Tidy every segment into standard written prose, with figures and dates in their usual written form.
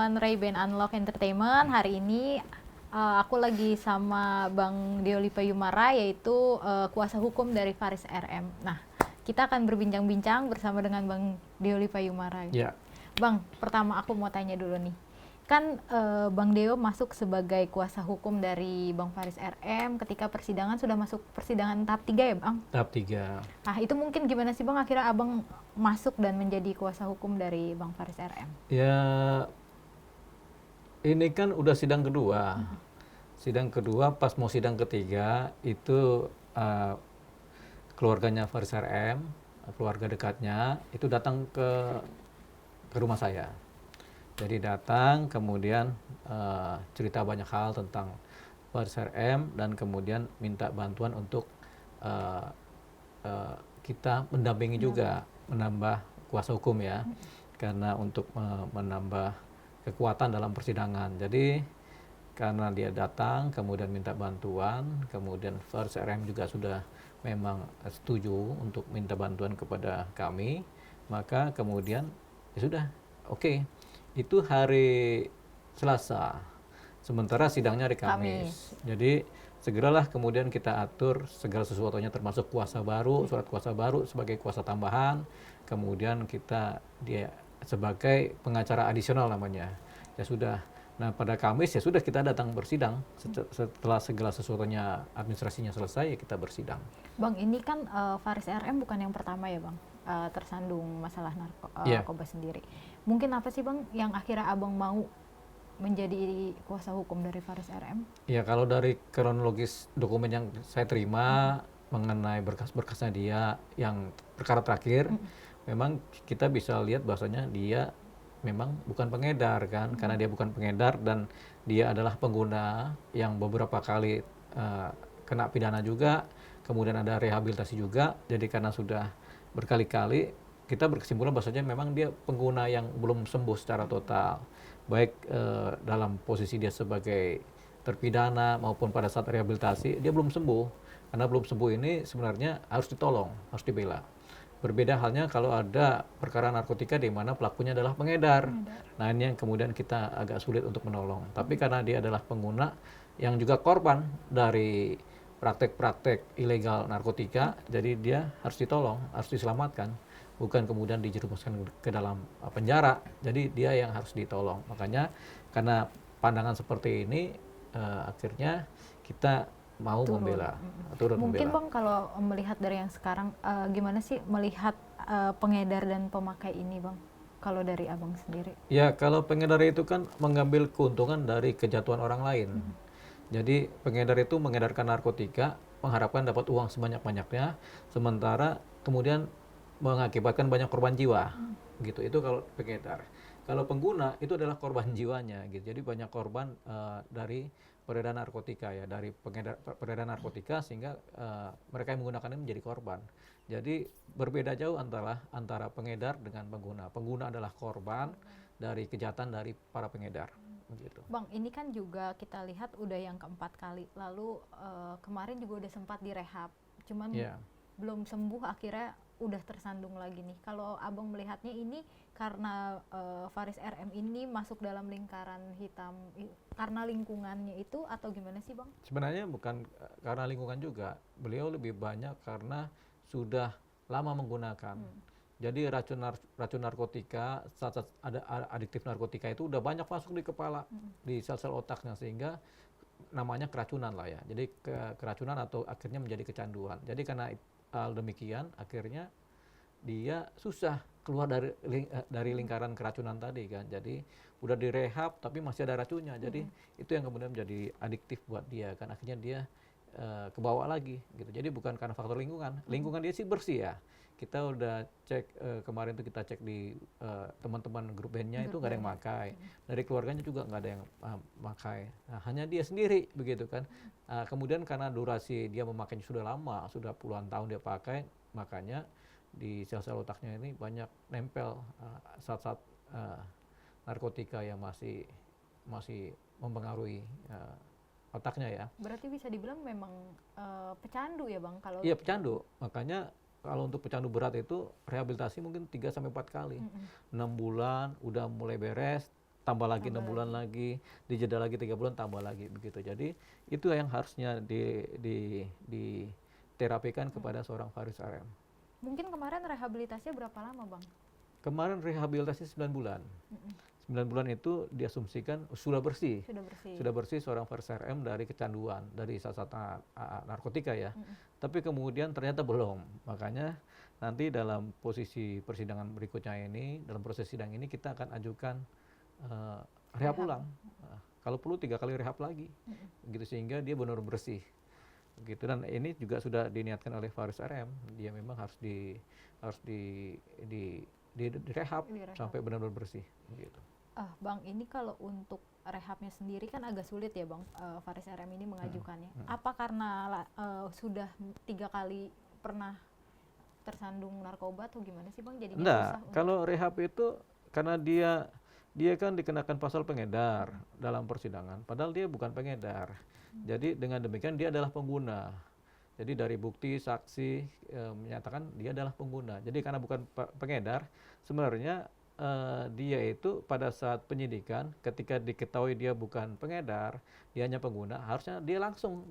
teman-teman Ray-Ban Unlock Entertainment. Hari ini aku lagi sama Bang Deoli Payumara, yaitu kuasa hukum dari Faris RM. Nah, kita akan berbincang-bincang bersama dengan Bang Deoli Payumara. Ya. Bang, pertama aku mau tanya dulu nih. Kan Bang Deo masuk sebagai kuasa hukum dari Bang Faris RM ketika persidangan sudah masuk persidangan tahap 3 ya Bang? Tahap 3. Nah itu mungkin gimana sih Bang akhirnya Abang masuk dan menjadi kuasa hukum dari Bang Faris RM? Ya, ini kan udah sidang kedua. Sidang kedua, pas mau sidang ketiga, itu keluarganya Faris RM, keluarga dekatnya, itu datang ke rumah saya. Jadi datang, kemudian cerita banyak hal tentang Faris RM, dan kemudian minta bantuan untuk kita mendampingi juga, menambah kuasa hukum ya, karena untuk menambah kekuatan dalam persidangan. Jadi karena dia datang, kemudian minta bantuan, kemudian Faris RM juga sudah memang setuju untuk minta bantuan kepada kami, maka kemudian ya sudah, oke. Itu hari Selasa, sementara sidangnya hari Kamis. Jadi segeralah kemudian kita atur segala sesuatunya, termasuk kuasa baru, surat kuasa baru sebagai kuasa tambahan, kemudian dia sebagai pengacara adisional namanya. Ya sudah. Nah pada Kamis ya sudah kita datang bersidang. Setelah segala sesuatunya administrasinya selesai ya kita bersidang. Bang, ini kan Faris RM bukan yang pertama ya Bang tersandung masalah narkoba sendiri. Mungkin apa sih Bang yang akhirnya Abang mau menjadi kuasa hukum dari Faris RM? Ya kalau dari kronologis dokumen yang saya terima mengenai berkas-berkasnya dia yang perkara terakhir, memang kita bisa lihat bahwasanya dia memang bukan pengedar kan, karena dia bukan pengedar dan dia adalah pengguna yang beberapa kali kena pidana juga, kemudian ada rehabilitasi juga. Jadi karena sudah berkali-kali, kita berkesimpulan bahwasanya memang dia pengguna yang belum sembuh secara total, baik dalam posisi dia sebagai terpidana maupun pada saat rehabilitasi dia belum sembuh. Karena belum sembuh ini sebenarnya harus ditolong, harus dibela. Berbeda halnya kalau ada perkara narkotika di mana pelakunya adalah pengedar. Nah ini yang kemudian kita agak sulit untuk menolong. Tapi karena dia adalah pengguna yang juga korban dari praktek-praktek ilegal narkotika, jadi dia harus ditolong, harus diselamatkan. Bukan kemudian dijerumuskan ke dalam penjara. Jadi dia yang harus ditolong. Makanya karena pandangan seperti ini, akhirnya kita mau turun Mungkin membela. Bang kalau melihat dari yang sekarang, gimana sih melihat pengedar dan pemakai ini Bang? Kalau dari Abang sendiri? Ya kalau pengedar itu kan mengambil keuntungan dari kejatuhan orang lain. Jadi pengedar itu mengedarkan narkotika, mengharapkan dapat uang sebanyak-banyaknya, sementara kemudian mengakibatkan banyak korban jiwa. Gitu. Itu kalau pengedar. Kalau pengguna itu adalah korban jiwanya gitu. Jadi banyak korban dari peredaran narkotika ya, dari peredaran narkotika sehingga mereka yang menggunakan ini menjadi korban. Jadi berbeda jauh antara pengedar dengan pengguna. Pengguna adalah korban dari kejahatan dari para pengedar. Begitu. Bang, ini kan juga kita lihat udah yang keempat kali. Lalu kemarin juga udah sempat direhab, cuman belum sembuh, akhirnya udah tersandung lagi nih. Kalau Abang melihatnya ini karena Faris RM ini masuk dalam lingkaran hitam karena lingkungannya itu atau gimana sih Bang? Sebenarnya bukan karena lingkungan juga. Beliau lebih banyak karena sudah lama menggunakan. Jadi racun narkotika, ada adiktif narkotika itu udah banyak masuk di kepala, di sel-sel otaknya, sehingga namanya keracunan lah ya. Jadi keracunan atau akhirnya menjadi kecanduan. Jadi karena demikian akhirnya dia susah keluar dari lingkaran keracunan tadi kan. Jadi udah direhab tapi masih ada racunnya. Jadi itu yang kemudian menjadi adiktif buat dia kan. Akhirnya dia kebawa lagi gitu. Jadi bukan karena faktor lingkungan. Lingkungan dia sih bersih ya. Kita udah cek kemarin tuh, kita cek di teman-teman grup bandnya itu nggak ada yang pakai. Dari keluarganya juga nggak ada yang pakai. Nah, hanya dia sendiri begitu kan. Kemudian karena durasi dia memakainya sudah lama, sudah puluhan tahun dia pakai, makanya di sel-sel otaknya ini banyak nempel zat-zat narkotika yang masih mempengaruhi otaknya ya. Berarti bisa dibilang memang pecandu ya Bang? Kalau Iya pecandu, makanya kalau untuk pecandu berat itu rehabilitasi mungkin 3-4 kali. 6 bulan udah mulai beres, tambah lagi 6 bulan lagi, dijeda lagi 3 bulan tambah lagi begitu. Jadi itu yang harusnya diterapikan kepada seorang Faris RM. Mungkin kemarin rehabilitasinya berapa lama, Bang? Kemarin rehabilitasi 9 bulan. 9 bulan itu diasumsikan sudah bersih. Sudah bersih seorang Faris RM dari kecanduan, dari zat-zat narkotika ya. Tapi kemudian ternyata belum. Makanya nanti dalam posisi persidangan berikutnya ini, dalam proses sidang ini kita akan ajukan rehab ulang. Kalau perlu 3 kali rehab lagi. Gitu sehingga dia benar bersih. Gitu, dan ini juga sudah diniatkan oleh Faris RM. Dia memang harus direhab sampai benar-benar bersih gitu. Bang, ini kalau untuk rehabnya sendiri kan agak sulit ya, Bang, Faris RM ini mengajukannya. Apa karena sudah 3 kali pernah tersandung narkoba atau gimana sih, Bang? Jadinya susah. Kalau rehab itu karena dia kan dikenakan pasal pengedar dalam persidangan, padahal dia bukan pengedar. Jadi dengan demikian dia adalah pengguna. Jadi dari bukti saksi menyatakan dia adalah pengguna. Jadi karena bukan pengedar, sebenarnya dia itu pada saat penyidikan ketika diketahui dia bukan pengedar, dia hanya pengguna, harusnya dia langsung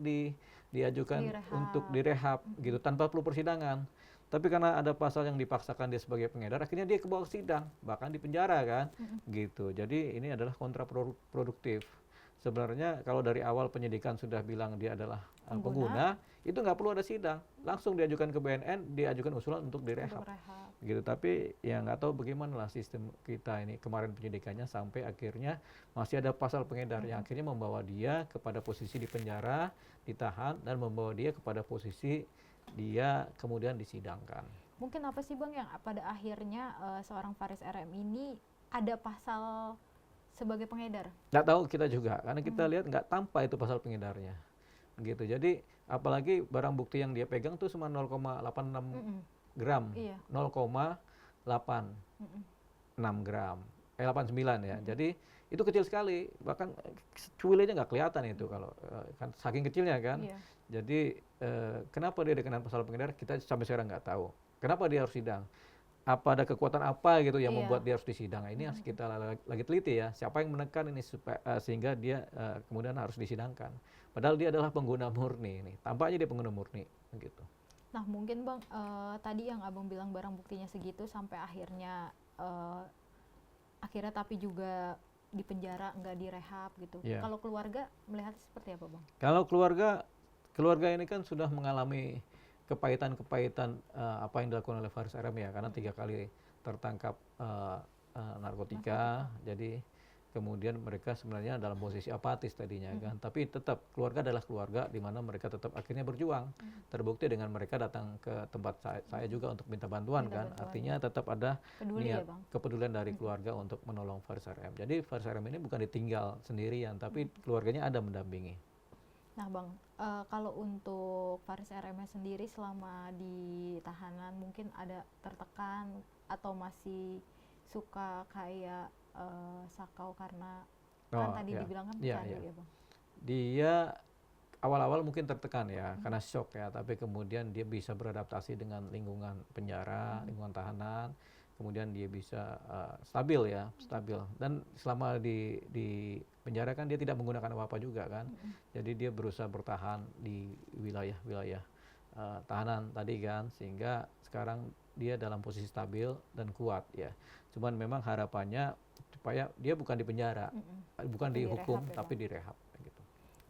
diajukan untuk direhab gitu tanpa perlu persidangan. Tapi karena ada pasal yang dipaksakan dia sebagai pengedar, akhirnya dia kebawa ke sidang, bahkan di penjara kan, gitu. Jadi ini adalah kontraproduktif. Sebenarnya kalau dari awal penyidikan sudah bilang dia adalah pengguna, itu nggak perlu ada sidang, langsung diajukan ke BNN, diajukan usulan untuk direhab. Gitu. Tapi ya nggak tahu bagaimana lah sistem kita ini kemarin penyidikannya sampai akhirnya masih ada pasal pengedar yang akhirnya membawa dia kepada posisi di penjara, ditahan, dan membawa dia kepada posisi dia kemudian disidangkan. Mungkin apa sih, Bang, yang pada akhirnya seorang Faris RM ini ada pasal sebagai pengedar? Nggak tahu kita juga, karena kita lihat nggak tampak itu pasal pengedarnya. Gitu. Jadi apalagi barang bukti yang dia pegang tuh cuma 0,86 gram, 0,86 gram, 89 ya. Jadi itu kecil sekali, bahkan cuilnya nggak kelihatan itu kalau kan saking kecilnya kan. Jadi kenapa dia dikenakan pasal pengedar kita sampai sekarang nggak tahu. Kenapa dia harus sidang? Apa ada kekuatan apa gitu yang membuat dia harus disidang? Ini harus kita lagi teliti ya. Siapa yang menekan ini sehingga dia kemudian harus disidangkan. Padahal dia adalah pengguna murni ini. Tampaknya dia pengguna murni gitu. Nah, mungkin, Bang, tadi yang Abang bilang barang buktinya segitu sampai akhirnya tapi juga di penjara, nggak direhab gitu. Kalau keluarga melihat seperti apa, Bang? Kalau keluarga ini kan sudah mengalami kepahitan apa yang dilakukan oleh Faris RM ya, karena 3 kali tertangkap narkotika. Jadi kemudian mereka sebenarnya dalam posisi apatis tadinya kan, tapi tetap keluarga adalah keluarga di mana mereka tetap akhirnya berjuang. Terbukti dengan mereka datang ke tempat saya juga untuk minta bantuan kan, artinya tetap ada niat kepedulian dari keluarga untuk menolong Faris RM. Jadi Faris RM ini bukan ditinggal sendirian, tapi keluarganya ada mendampingi. Nah, Bang, kalau untuk Faris RM sendiri selama di tahanan mungkin ada tertekan atau masih suka kayak sakau karena kan tadi dibilang kan pecandu ya, Bang? Dia awal-awal mungkin tertekan ya karena shock ya, tapi kemudian dia bisa beradaptasi dengan lingkungan penjara, lingkungan tahanan. Kemudian dia bisa stabil. Dan selama di penjara kan dia tidak menggunakan apa-apa juga kan. Jadi dia berusaha bertahan di wilayah tahanan tadi kan, sehingga sekarang dia dalam posisi stabil dan kuat ya. Cuman memang harapannya supaya dia bukan di penjara, bukan dihukum tapi direhab gitu.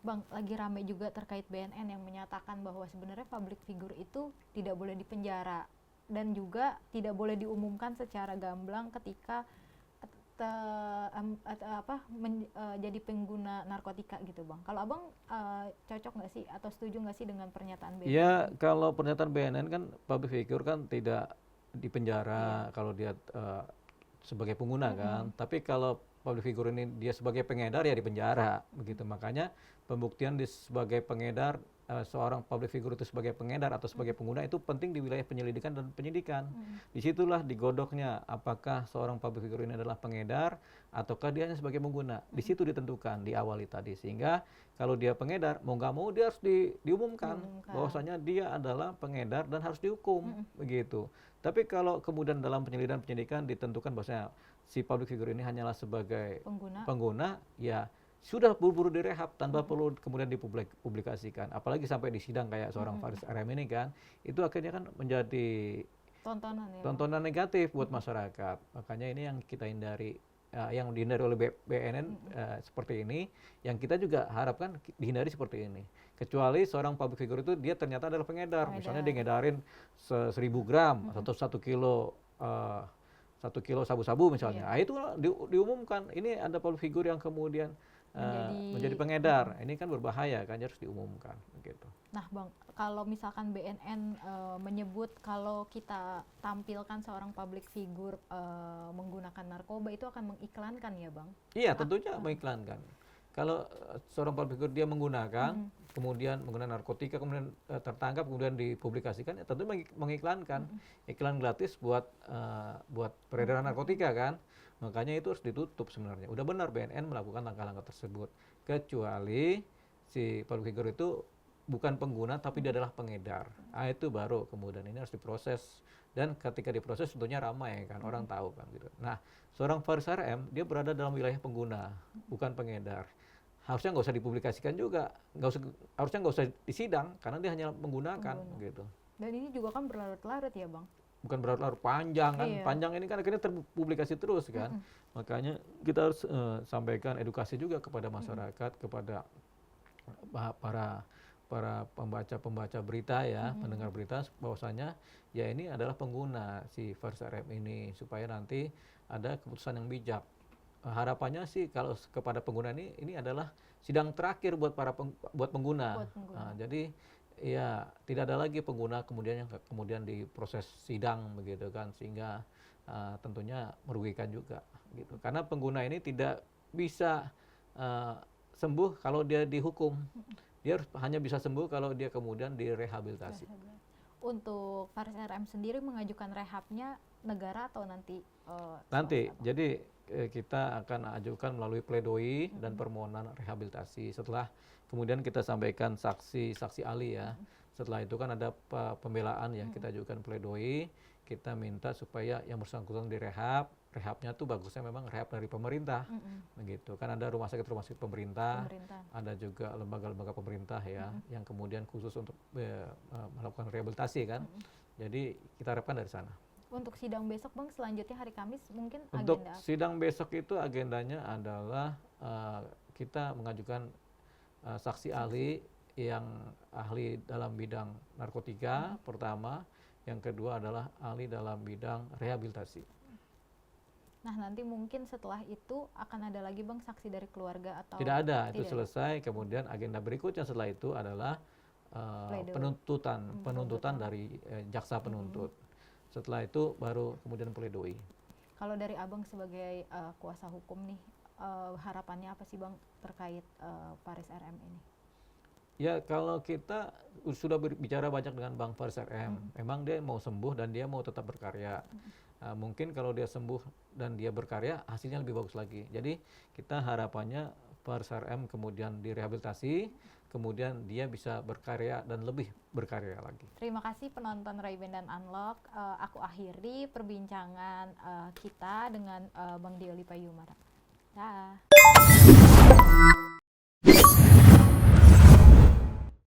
Bang, lagi rame juga terkait BNN yang menyatakan bahwa sebenarnya public figure itu tidak boleh dipenjara dan juga tidak boleh diumumkan secara gamblang ketika jadi pengguna narkotika gitu, Bang. Kalau Abang cocok nggak sih atau setuju nggak sih dengan pernyataan BNN? Ya, kalau pernyataan BNN kan public figure kan tidak dipenjara kalau dia sebagai pengguna kan. Tapi kalau public figure ini dia sebagai pengedar ya dipenjara begitu. Makanya pembuktian sebagai pengedar seorang public figure itu sebagai pengedar atau sebagai pengguna itu penting di wilayah penyelidikan dan penyidikan. Disitulah digodoknya apakah seorang public figure ini adalah pengedar ataukah dia hanya sebagai pengguna. Di situ ditentukan di awali tadi, sehingga kalau dia pengedar mau nggak mau dia harus diumumkan bahwasanya dia adalah pengedar dan harus dihukum begitu. Tapi kalau kemudian dalam penyelidikan penyidikan ditentukan bahwasanya si public figure ini hanyalah sebagai pengguna, ya sudah buru-buru direhab tanpa perlu kemudian dipublikasikan. Apalagi sampai di sidang kayak seorang Faris RM ini kan, itu akhirnya kan menjadi tontonan negatif buat masyarakat. Makanya ini yang kita hindari, yang dihindari oleh BNN seperti ini, yang kita juga harapkan dihindari seperti ini. Kecuali seorang public figure itu dia ternyata adalah pengedar. Misalnya dia ngedarin 1.000 gram atau 1 kilo 1 kilo sabu-sabu misalnya. Itu diumumkan ini ada public figure yang kemudian menjadi pengedar. Ini kan berbahaya kan, harus diumumkan gitu. Nah Bang, kalau misalkan BNN menyebut kalau kita tampilkan seorang public figure menggunakan narkoba, itu akan mengiklankan ya Bang? Iya, tentunya mengiklankan. Kalau seorang public figure dia menggunakan, kemudian menggunakan narkotika, kemudian tertangkap, kemudian dipublikasikan, ya tentu mengiklankan. Iklan gratis buat peredaran narkotika kan. Makanya itu harus ditutup sebenarnya. Udah benar BNN melakukan langkah-langkah tersebut. Kecuali si public figure itu bukan pengguna tapi dia adalah pengedar. Itu baru kemudian ini harus diproses. Dan ketika diproses tentunya ramai kan, orang tahu kan gitu. Nah, seorang Faris RM dia berada dalam wilayah pengguna, bukan pengedar. Harusnya nggak usah dipublikasikan juga, harusnya nggak usah disidang karena dia hanya menggunakan gitu. Dan ini juga kan berlarut-larut ya Bang? Bukan berlarut-larut, panjang kan, panjang ini kan akhirnya terpublikasi terus kan. Makanya kita harus sampaikan edukasi juga kepada masyarakat, kepada para pembaca berita ya, pendengar berita, bahwasanya ya ini adalah pengguna si Faris RM ini, supaya nanti ada keputusan yang bijak. Harapannya sih kalau kepada pengguna ini adalah sidang terakhir buat pengguna. Nah, jadi ya tidak ada lagi pengguna kemudian yang kemudian diproses sidang begitu kan, sehingga tentunya merugikan juga gitu. Karena pengguna ini tidak bisa sembuh kalau dia dihukum. Dia hanya bisa sembuh kalau dia kemudian direhabilitasi. Untuk Faris RM sendiri mengajukan rehabnya negara atau nanti? Nanti, jadi kita akan ajukan melalui pledoi dan permohonan rehabilitasi. Setelah kemudian kita sampaikan saksi ahli ya. Setelah itu kan ada pembelaan yang kita ajukan pledoi. Kita minta supaya yang bersangkutan direhab. Rehabnya tuh bagusnya memang rehab dari pemerintah, begitu. Kan ada rumah sakit pemerintah, ada juga lembaga-lembaga pemerintah ya, yang kemudian khusus untuk melakukan rehabilitasi kan. Jadi kita harapkan dari sana. Untuk sidang besok Bang, selanjutnya hari Kamis mungkin untuk agenda sidang besok itu agendanya adalah kita mengajukan saksi ahli yang ahli dalam bidang narkotika pertama, yang kedua adalah ahli dalam bidang rehabilitasi. Nah nanti mungkin setelah itu akan ada lagi Bang saksi dari keluarga atau? Tidak ada, itu selesai. Kemudian agenda berikutnya setelah itu adalah penuntutan dari jaksa penuntut. Setelah itu baru kemudian pledoi. Kalau dari Abang sebagai kuasa hukum nih, harapannya apa sih Bang terkait Faris RM ini? Ya kalau kita sudah bicara banyak dengan Bang Faris RM, memang dia mau sembuh dan dia mau tetap berkarya. Mungkin kalau dia sembuh dan dia berkarya, hasilnya lebih bagus lagi. Jadi kita harapannya Faris RM kemudian direhabilitasi, kemudian dia bisa berkarya dan lebih berkarya lagi. Terima kasih penonton Ray-Ban dan Unlock. Aku akhiri perbincangan kita dengan Bang Dioli Payumara. Dah.